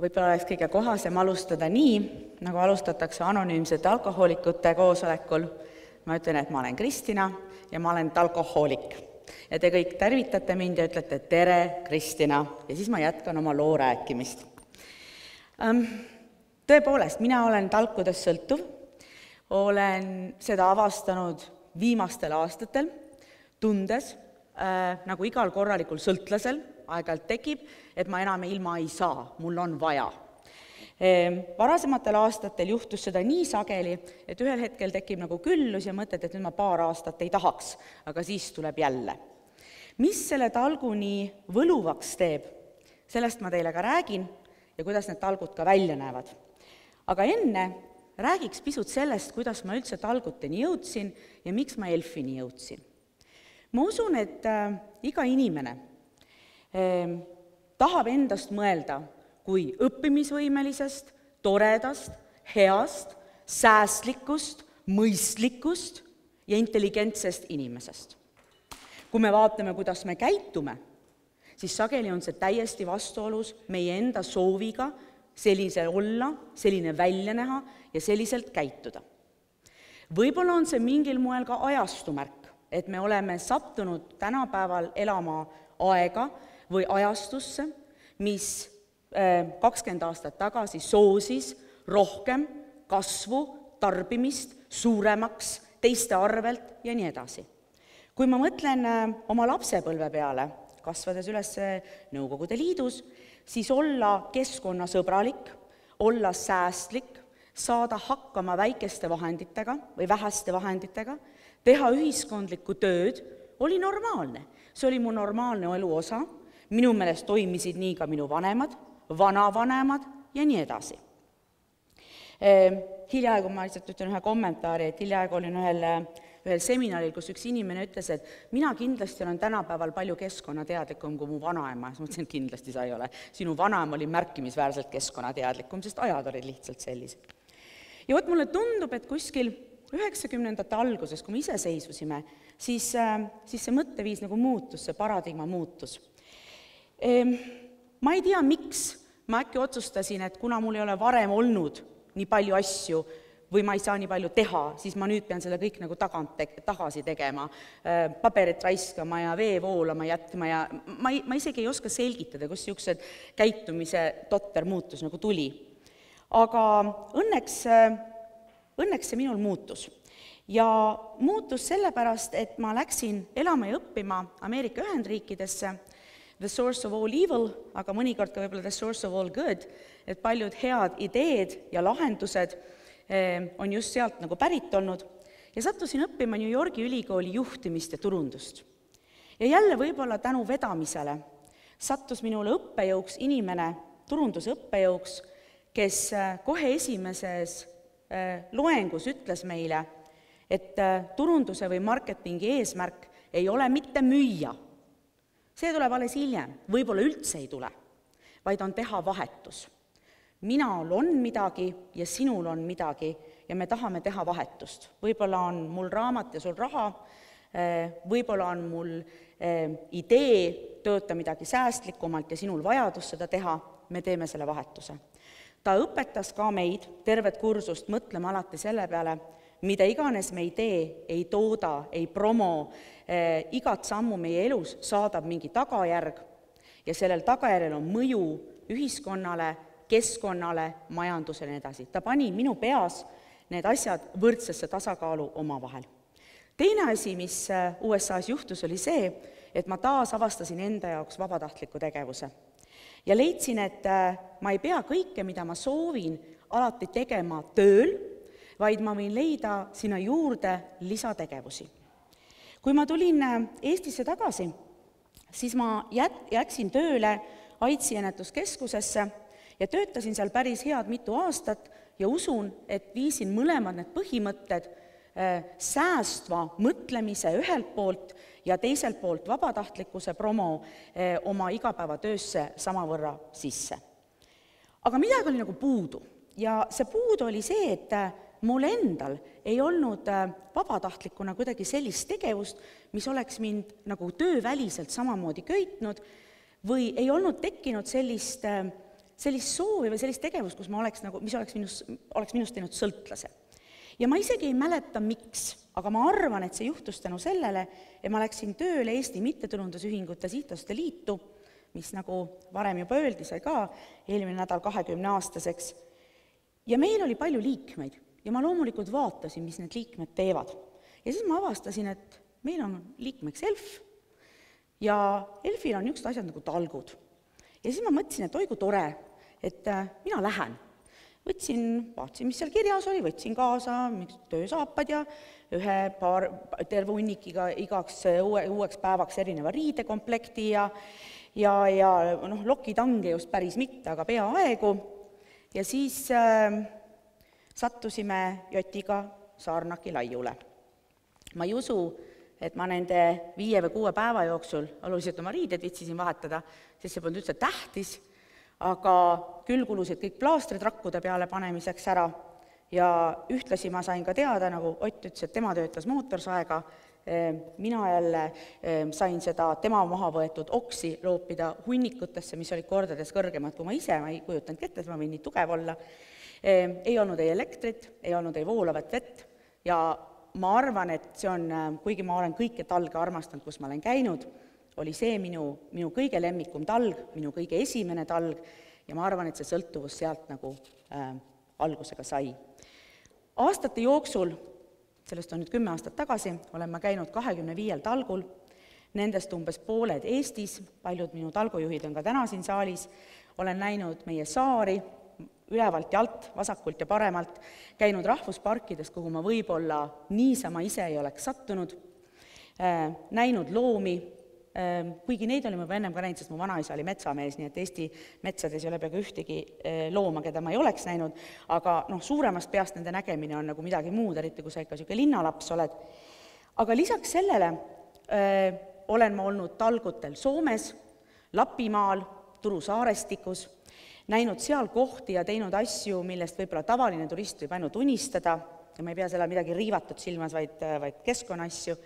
Võib-olla oleks kõige kohasem alustada nii, nagu alustatakse anonüümsete alkohoolikute koosolekul. Ma ütlen, et ma olen Kristina ja ma olen alkohoolik. Ja te kõik tervitate mind ja ütlete tere, Kristina, ja siis ma jätkan oma loo rääkimist. Tõepoolest, mina olen talkudest sõltuv, olen seda avastanud viimastel aastatel, tundes, nagu igal korralikul sõltlasel, aeg-ajalt tekib, et ma enam ilma ei saa, mul on vaja. Varasematel aastatel juhtus seda nii sageli, et ühel hetkel tekib nagu küllus ja mõtted, et nüüd ma paar aastat ei tahaks, aga siis tuleb jälle. Mis selle talgu nii võluvaks teeb, sellest ma teile ka räägin ja kuidas need talgud ka välja näevad. Aga enne räägiks pisut sellest, kuidas ma üldse talguteni jõudsin ja miks ma Elfini jõudsin. Ma usun, et iga inimene tahab endast mõelda kui õppimisvõimelisest, toredast, heast, säästlikust, mõistlikust ja intelligentsest inimesest. Kui me vaatame, kuidas me käitume, siis sageli on see täiesti vastuolus meie enda sooviga sellise olla, selline välja näha ja selliselt käituda. Võib-olla on see mingil moel ka ajastumärk, et me oleme sattunud tänapäeval elama aega või ajastusse, mis 20 aastat tagasi soosis rohkem kasvu, tarbimist, suuremaks, teiste arvelt ja nii edasi. Kui ma mõtlen oma lapsepõlve peale, kasvades üles Nõukogude Liidus, siis olla keskkonnasõbralik, olla säästlik, saada hakkama väikeste vahenditega või väheste vahenditega, teha ühiskondlikku tööd, oli normaalne. See oli mu normaalne elu osa. Minu meelest toimisid nii ka minu vanemad, vanavanemad ja nii edasi. Hiljaaegu ma lihtsalt ütlen ühe kommentaari, et hiljaaegu olin ühel seminaril, kus üks inimene ütles, et mina kindlasti olen tänapäeval palju keskkonnateadlikum kui mu vanaema. Ma mõtlesin, et kindlasti sa ei ole. Sinu vanaema oli märkimisväärselt keskkonnateadlikum, sest ajad olid lihtsalt sellised. Ja mulle tundub, et kuskil 90ndate alguses, kui me ise seisvusime, siis see mõtteviis nagu muutus, see paradigma muutus. Ma ei tea, miks ma äkki otsustasin, et kuna mul ei ole varem olnud nii palju asju või ma ei saa nii palju teha, siis ma nüüd pean seda kõik nagu tagasi tegema, paberit raiskama ja vee voolama jätma ja ma isegi ei oska selgitada, kus niisugused käitumise totter muutus nagu tuli. Aga õnneks see minul muutus. Ja muutus sellepärast, et ma läksin elama ja õppima Ameerika Ühendriikidesse, the source of all evil, aga mõnikord ka võib-olla the source of all good, et paljud head ideed ja lahendused on just sealt nagu pärit olnud ja sattusin õppima New Yorgi ülikooli juhtimist ja turundust. Ja jälle võib-olla tänu vedamisele sattus minule õppejõuks inimene, turunduse õppejõuks, kes kohe esimeses loengus ütles meile, et turunduse või marketingi eesmärk ei ole mitte müüa. See tuleb alles hiljem, võib-olla üldse ei tule, vaid on teha vahetus. Minul on midagi ja sinul on midagi ja me tahame teha vahetust. Võib-olla on mul raamat ja sul raha, võib-olla on mul idee tööta midagi säästlikumalt ja sinul vajadus seda teha, me teeme selle vahetuse. Ta õpetas ka meid tervet kursust mõtlema alati selle peale, mida iganes me ei tee, ei tooda, ei promo, igat sammu meie elus saadab mingi tagajärg ja sellel tagajärjel on mõju ühiskonnale, keskkonnale, majandusele ja nii edasi. Ta pani minu peas need asjad võrdsesse tasakaalu omavahel. Teine asi, mis USA-s juhtus, oli see, et ma taas avastasin enda jaoks vabatahtliku tegevuse. Ja leidsin, et ma ei pea kõike, mida ma soovin, alati tegema tööl, vaid ma võin leida sinna juurde lisategevusi. Kui ma tulin Eestisse tagasi, siis ma jäksin tööle AIDSi ennetuskeskusesse ja töötasin seal päris head mitu aastat ja usun, et viisin mõlemad need põhimõtted säästva mõtlemise ühelt poolt ja teiselt poolt vabatahtlikkuse promo oma igapäevatöösse samavõrra sisse. Aga midagi oli nagu puudu ja see puudu oli see, et mul endal ei olnud vabatahtlikuna kuidagi sellist tegevust, mis oleks mind nagu tööväliselt samamoodi köitnud või ei olnud tekkinud sellist sellist soovi või sellist tegevust, kus ma oleks nagu, mis oleks minust teinud sõltlase. Ja ma isegi ei mäleta, miks, aga ma arvan, et see juhtus tänu sellele, et ma läksin tööle Eesti Mittetulundusühingute Sihtasutuste Liitu, mis nagu varem juba öeldi, sai ka eelmine nädal 20-aastaseks. Ja meil oli palju liikmeid ja ma loomulikult vaatasin, mis need liikmed teevad. Ja siis ma avastasin, et meil on liikmeks ELF ja ELFil on niisugused asjad nagu talgud. Ja siis ma mõtlesin, et oi kui tore, et mina lähen. Vaatasin, mis seal kirjas oli, võtsin kaasa töösaapad ja terve hunnikiga igaks uueks päevaks erineva riidekomplekti ja lokitange just päris mitte, aga peaaegu. Ja siis sattusime Jotiga Saarnaki laiule. Ma ei usu, et ma nende 5 või 6 päeva jooksul oluliselt oma riided vitsisin vahetada, sest see polnud üldse tähtis, aga küll kulusid kõik plaastrid rakkude peale panemiseks ära ja ühtlasi ma sain ka teada, nagu Ott ütles, et tema töötas mootorsaega, mina jälle sain seda tema maha võetud oksi loopida hunnikutesse, mis olid kordades kõrgemad kui ma ise, ma ei kujutanud ette, et ma võin nii tugev olla. Ei olnud ei elektrit, ei olnud ei voolavat vett ja ma arvan, et see on, kuigi ma olen kõike talge armastanud, kus ma olen käinud, oli see minu kõige lemmikum talg, minu kõige esimene talg ja ma arvan, et see sõltuvus sealt nagu algusega sai. Aastate jooksul, sellest on nüüd 10 aastat tagasi, olen ma käinud 25 talgul, nendest umbes pooled Eestis, paljud minu talgujuhid on ka täna siin saalis, olen näinud meie saari, ülevalt ja alt, vasakult ja paremalt, käinud rahvusparkides, kuhu ma võib-olla niisama ise ei oleks sattunud, näinud loomi, kuigi neid olime juba ennem ka näinud, sest mu vanaisa oli metsamees, nii et Eesti metsades ei ole peaaegu ühtegi looma, keda ma ei oleks näinud, aga suuremast peast nende nägemine on nagu midagi muud, eriti kui sa ikka niisugune linnalaps oled. Aga lisaks sellele olen ma olnud talgutel Soomes, Lapimaal, Turu saarestikus, näinud seal kohti ja teinud asju, millest võib-olla tavaline turist võib ainult unistada, ja ma ei pea selle midagi riivatud silmas, vaid keskkonnaasju.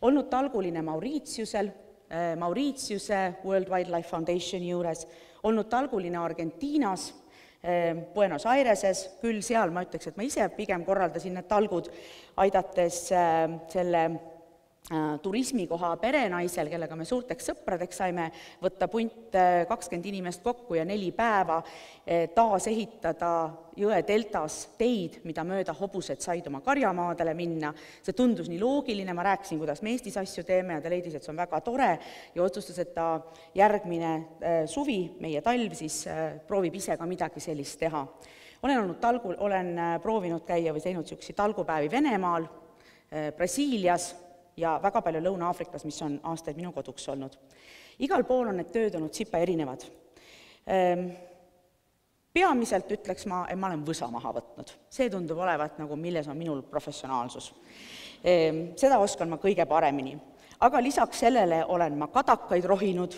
Olnud talguline Mauritiuse World Wildlife Foundation juures, olnud talguline Argentiinas, Buenos Aireses, küll seal ma ütleks, et ma ise pigem korraldasin need talgud, aidates selle turismikoha perenaisel, kellega me suurteks sõpradeks saime võtta punt 20 inimest kokku ja 4 päeva taas ehitada jõe deltas teid, mida mööda hobused said oma karjamaadele minna. See tundus nii loogiline, ma rääkisin, kuidas me Eestis asju teeme ja ta leidis, et see on väga tore ja otsustas, et ta järgmine suvi, meie talv, siis proovib ise ka midagi sellist teha. Olen proovinud käia või teinud niisuguseid talgupäevi Venemaal, Brasiilias ja väga palju Lõuna-Aafrikas, mis on aastaid minu koduks olnud. Igal pool on need tööd olnud sipa erinevad. Peamiselt ütleks ma, et ma olen võsa maha võtnud. See tundub olevat, nagu milles on minul professionaalsus. Seda oskan ma kõige paremini. Aga lisaks sellele olen ma kadakaid rohinud.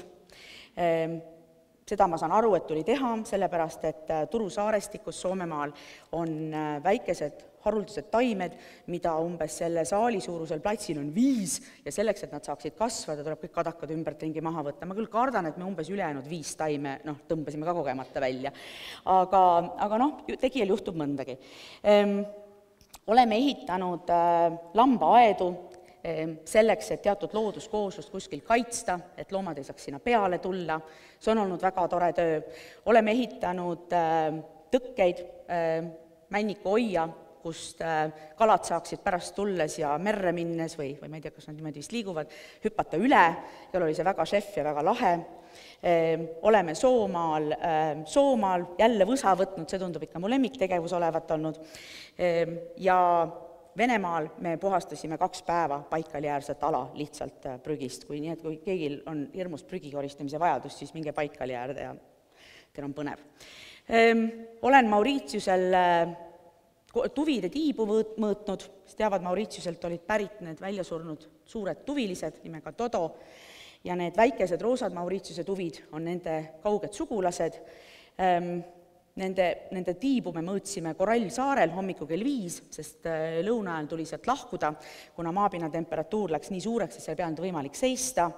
Seda ma saan aru, et tuli teha, sellepärast, et Turu saarestikus Soomemaal on väikesed haruldased taimed, mida umbes selle saali suurusel platsil on 5 ja selleks, et nad saaksid kasvada, tuleb kõik kadakad ümbertringi maha võtta. Ma küll kardan, et me umbes ülejäänud 5 taime tõmbasime ka kogemata välja. Aga tegijal juhtub mõndagi. Oleme ehitanud lambaaedu selleks, et teatud looduskooslust kuskil kaitsta, et loomad ei saaks sinna peale tulla. See on olnud väga tore töö. Oleme ehitanud tõkkeid Männiku oia, kust kalad saaksid pärast tulles ja merre minnes või ma ei tea, kas nad niimoodi vist liiguvad, hüpata üle, ja oli see väga šef ja väga lahe. Oleme Soomaal jälle võsa võtnud, see tundub ikka mu lemmiktegevus olevat olnud, ja Venemaal me puhastasime 2 päeva Baikali-äärset ala lihtsalt prügist, nii et kui keegil on hirmus prügi koristamise vajadus, siis minge Baikali äärde ja teil on põnev. Olen Mauritiusel tuvide tiibu mõõtnud, sest teavad, Mauritiuselt olid pärit need väljasurnud suured tuvilised nimega Dodo ja need väikesed roosad Mauritiuse tuvid on nende kauged sugulased. Nende tiibu me mõõtsime Korallsaarel hommiku kell 5, sest lõuna ajal tuli sealt lahkuda, kuna maapinna temperatuur läks nii suureks, et seal ei peanud võimalik seista.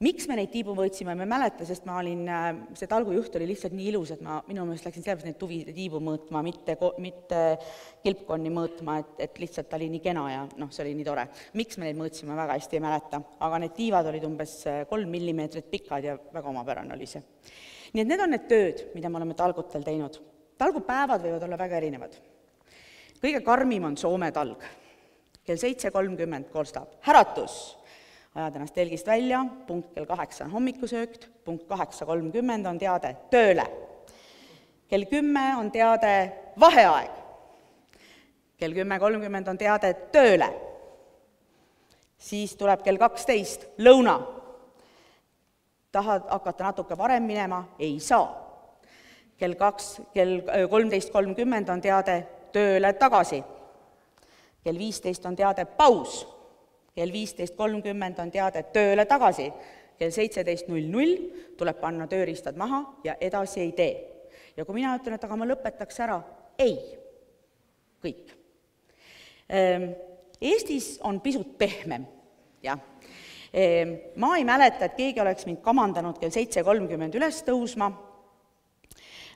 Miks me neid tiibu võtsime, me mäleta, sest ma olin, see talgujuht oli lihtsalt nii ilus, et ma minu meelest läksin sellepärast neid tiibu mõõtma, mitte kilpkonni mõõtma, et lihtsalt ta oli nii kena ja see oli nii tore. Miks me neid mõõtsime, väga hästi ei mäleta, aga need tiivad olid umbes 3 millimeetrit pikad ja väga omapärane oli see. Nii et need on need tööd, mida me oleme talgutel teinud. Talgupäevad võivad olla väga erinevad. Kõige karmim on Soome talg. Kell 7.30 korstab häratus. Ajad ennast telgist välja, punkt kell 8 on hommikusöökt, punkt 8.30 on teade tööle. Kell 10 on teade vaheaeg. Kell 10.30 on teade tööle. Siis tuleb kell 12 lõuna. Tahad hakata natuke varem minema? Ei saa. Kell 13.30 on teade tööle tagasi. Kell 15 on teade paus. Kell 15.30 on teade tööle tagasi. Kell 17.00 tuleb panna tööriistad maha ja edasi ei tee. Ja kui mina ütlen, et aga ma lõpetaks ära, ei. Kõik. Eestis on pisut pehmem. Ja. Ma ei mäleta, et keegi oleks mind kamandanud kell 7.30 üles tõusma.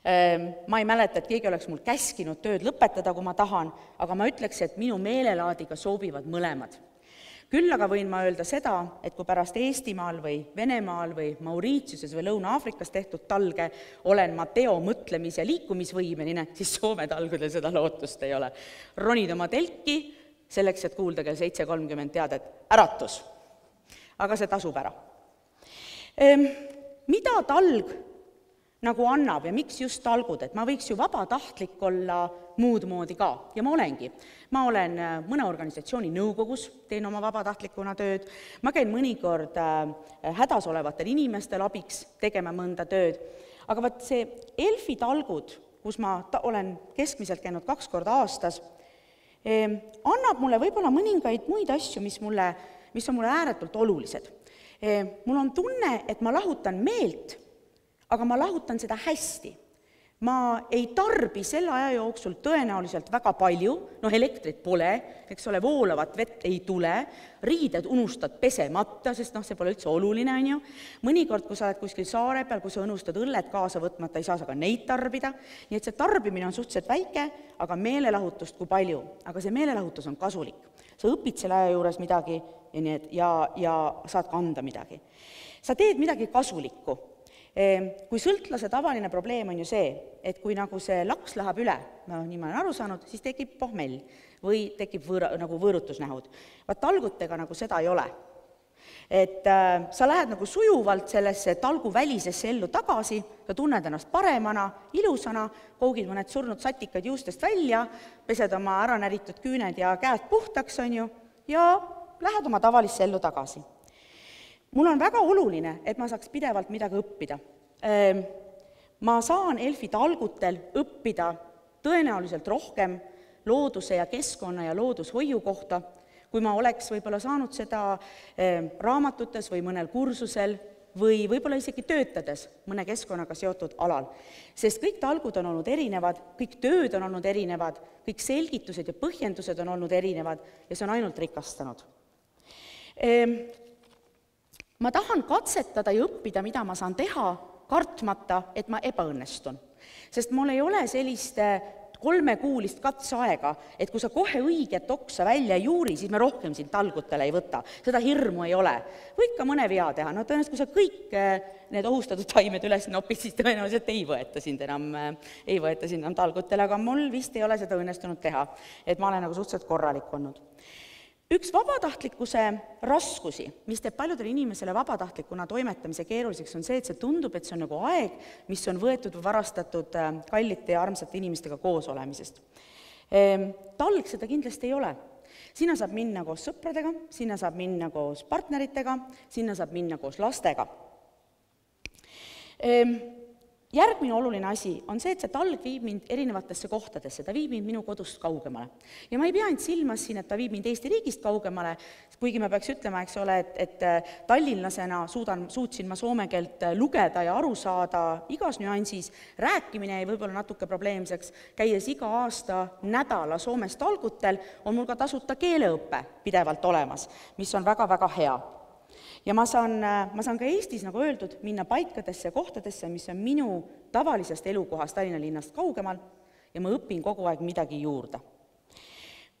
Ma ei mäleta, et keegi oleks mul käskinud tööd lõpetada, kui ma tahan, aga ma ütleks, et minu meelelaadiga sobivad mõlemad. Küll aga võin ma öelda seda, et kui pärast Eestimaal või Venemaal või Mauritiuses või Lõuna-Aafrikas tehtud talge olen ma mõtlemis- ja liikumisvõimeline, siis Soome talgudel seda lootust ei ole. Ronid oma telki selleks, et kuulda kell 7.30 teadet äratus. Aga see tasub ära. Mida talg nagu annab ja miks just talgud, et ma võiks ju vabatahtlik olla muud moodi ka ja ma olengi. Ma olen mõne organisatsiooni nõukogus, teen oma vabatahtlikuna tööd, ma käin mõnikord hädas olevatel inimestel abiks tegema mõnda tööd, aga vaat see Elfi talgud, kus ma olen keskmiselt käinud 2 korda aastas, annab mulle võib-olla mõningaid muid asju, mis on mulle ääretult olulised. Mul on tunne, et ma lahutan meelt, aga ma lahutan seda hästi. Ma ei tarbi selle aja jooksul tõenäoliselt väga palju, elektrit pole, eks ole, voolavat vett ei tule, riided unustad pesemata, sest see pole üldse oluline, on ju. Mõnikord, kui sa oled kuskil saare peal, kui sa unustad õlled kaasa võtmata, ei saa sa ka neid tarbida, nii et see tarbimine on suhteliselt väike, aga meelelahutust kui palju, aga see meelelahutus on kasulik. Sa õpid selle aja juures midagi ja saad kanda midagi. Sa teed midagi kasulikku. Kui sõltlase tavaline probleem on ju see, et kui nagu see laks läheb üle, nii ma olen aru saanud, siis tekib pohmell või tekib võõrutusnähud. Vaat talgutega nagu seda ei ole. Et sa lähed nagu sujuvalt sellesse talgu välisesse ellu tagasi, sa tunned ennast paremana, ilusana, koogid mõned surnud satikad juustest välja, pesed oma ära näritud küüned ja käed puhtaks, on ju, ja lähed oma tavalisse ellu tagasi. Mul on väga oluline, et ma saaks pidevalt midagi õppida. Ma saan Elfi talgutel õppida tõenäoliselt rohkem looduse ja keskkonna ja loodushoiu kohta, kui ma oleks võib-olla saanud seda raamatutes või mõnel kursusel või võib-olla isegi töötades mõne keskkonnaga seotud alal. Sest kõik talgud on olnud erinevad, kõik tööd on olnud erinevad, kõik selgitused ja põhjendused on olnud erinevad ja see on ainult rikastanud. Ma tahan katsetada ja õppida, mida ma saan teha, kartmata, et ma ebaõnnestun. Sest mul ei ole sellist 3-kuulist katseaega, et kui sa kohe õiget oksa välja ei juuri, siis me rohkem sind talgutele ei võta. Seda hirmu ei ole. Võid ka mõne vea teha. Tõenäoliselt, kui sa kõik need ohustatud taimed üles nopid, siis tõenäoliselt ei võeta sind enam talgutele, aga mul vist ei ole seda õnnestunud teha. Et ma olen nagu suhteliselt korralik olnud. Üks vabatahtlikkuse raskusi, mis teeb paljudele inimesele vabatahtlikuna toimetamise keeruliseks, on see, et see tundub, et see on nagu aeg, mis on võetud või varastatud kallite ja armsate inimestega koos olemisest. Talg seda kindlasti ei ole. Sinna saab minna koos sõpradega, sinna saab minna koos partneritega, sinna saab minna koos lastega. Järgmine oluline asi on see, et see talg viib mind erinevatesse kohtadesse, ta viib mind minu kodust kaugemale. Ja ma ei pea ainult silmas siin, et ta viib mind Eesti riigist kaugemale, kuigi ma peaks ütlema, eks ole, et tallinlasena suutsin ma soome keelt lugeda ja aru saada igas nüansis, rääkimine jäi võib-olla natuke probleemseks, käies iga aasta nädala Soomes talgutel, on mul ka tasuta keeleõppe pidevalt olemas, mis on väga-väga hea. Ja ma saan ka Eestis, nagu öeldud, minna paikadesse, kohtadesse, mis on minu tavalisest elukohast Tallinna linnast kaugemal ja ma õpin kogu aeg midagi juurde.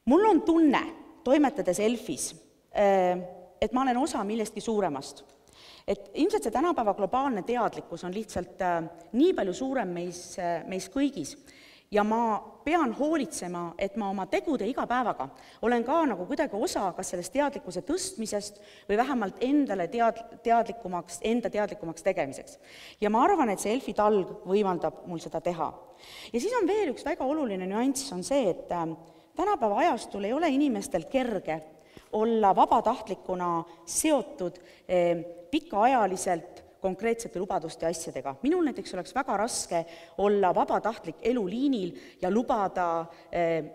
Mul on tunne, toimetades ELF-is, et ma olen osa millestki suuremast. Et ilmselt see tänapäeva globaalne teadlikkus on lihtsalt nii palju suurem meis kõigis ja ma pean hoolitsema, et ma oma tegude iga päevaga olen ka nagu kuidagi osa kas sellest teadlikkuse tõstmisest või vähemalt enda teadlikumaks tegemiseks. Ja ma arvan, et see ELF-i talg võimaldab mul seda teha. Ja siis on veel üks väga oluline nüanss, on see, et tänapäeva ajastul ei ole inimestel kerge olla vabatahtlikuna seotud pikaajaliselt konkreetsete lubaduste ja asjadega. Minul näiteks oleks väga raske olla vabatahtlik eluliinil ja lubada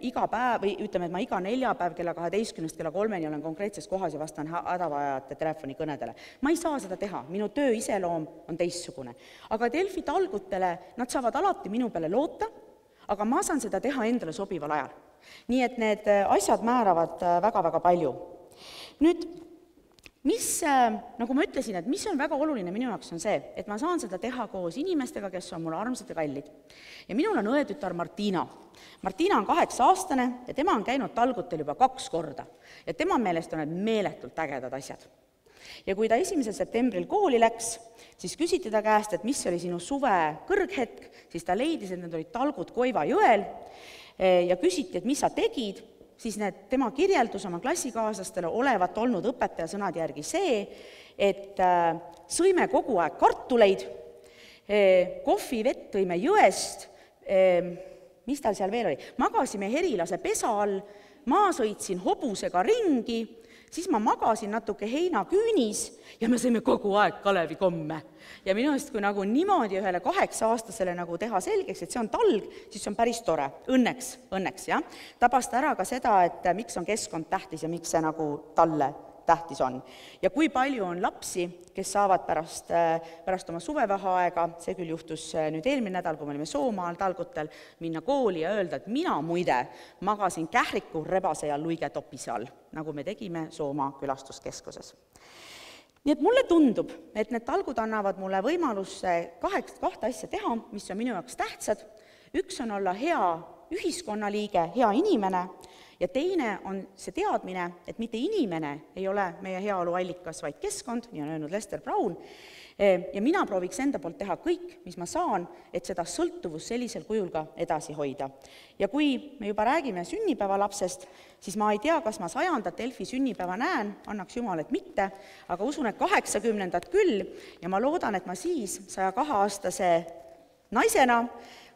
iga päev, või ütleme, et ma iga neljapäev kella 12 kella 3 olen konkreetses kohas ja vastan hädavajajate telefonikõnedele. Ma ei saa seda teha, minu töö iseloom on teistsugune. Aga ELF-i talgutele, nad saavad alati minu peale loota, aga ma saan seda teha endale sobival ajal. Nii et need asjad määravad väga-väga palju. Nüüd, nagu ma ütlesin, et mis on väga oluline minu jaoks on see, et ma saan seda teha koos inimestega, kes on mulle armsad ja kallid. Ja minul on õetütar Martina. Martina on 8-aastane ja tema on käinud talgutel juba 2 korda. Ja tema meelest on need meeletult ägedad asjad. Ja kui ta 1. septembril kooli läks, siis küsiti ta käest, et mis oli sinu suve kõrghetk, siis ta leidis, et need olid talgud Koiva jõel ja küsiti, et mis sa tegid, siis tema kirjeldus oma klassikaaslastele olevat olnud õpetaja sõnad järgi see, et sõime kogu aeg kartuleid, kohvivett tõime jõest, mis tal seal veel oli, magasime herilase pesa all, ma sõitsin hobusega ringi, siis ma magasin natuke heinaküünis ja me sõime kogu aeg Kalevi-komme. Ja minu eest, kui nagu niimoodi ühele 8-aastasele nagu teha selgeks, et see on talg, siis on päris tore. Õnneks, jah. Tabas ta ära ka seda, et miks on keskkond tähtis ja miks see nagu talle tähtis on. Ja kui palju on lapsi, kes saavad pärast oma suvevaheaega, see küll juhtus nüüd eelmine nädal, kui me olime Soomaal talgutel, minna kooli ja öelda, et mina muide magasin kähriku, rebase ja luigetopise all, nagu me tegime Soomaa külastuskeskuses. Nii et mulle tundub, et need talgud annavad mulle võimaluse 2 asja teha, mis on minu jaoks tähtsad. Üks on olla hea ühiskonnaliige, hea inimene, ja teine on see teadmine, et mitte inimene ei ole meie heaolu allikas, vaid keskkond, nii on öelnud Lester Brown, ja mina prooviks enda poolt teha kõik, mis ma saan, et seda sõltuvust sellisel kujul ka edasi hoida. Ja kui me juba räägime sünnipäevalapsest, siis ma ei tea, kas ma 100. ELF-i sünnipäeva näen, annaks jumal, et mitte, aga usun, et 80. küll, ja ma loodan, et ma siis 102-aastase naisena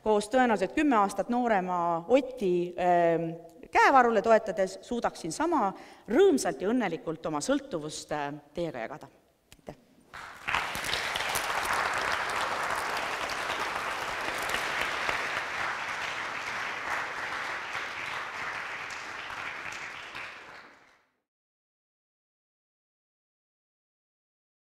koos tõenäoliselt 10 aastat noorema Oti käevarule toetades suudaksin sama rõõmsalt ja õnnelikult oma sõltuvust teiega jagada.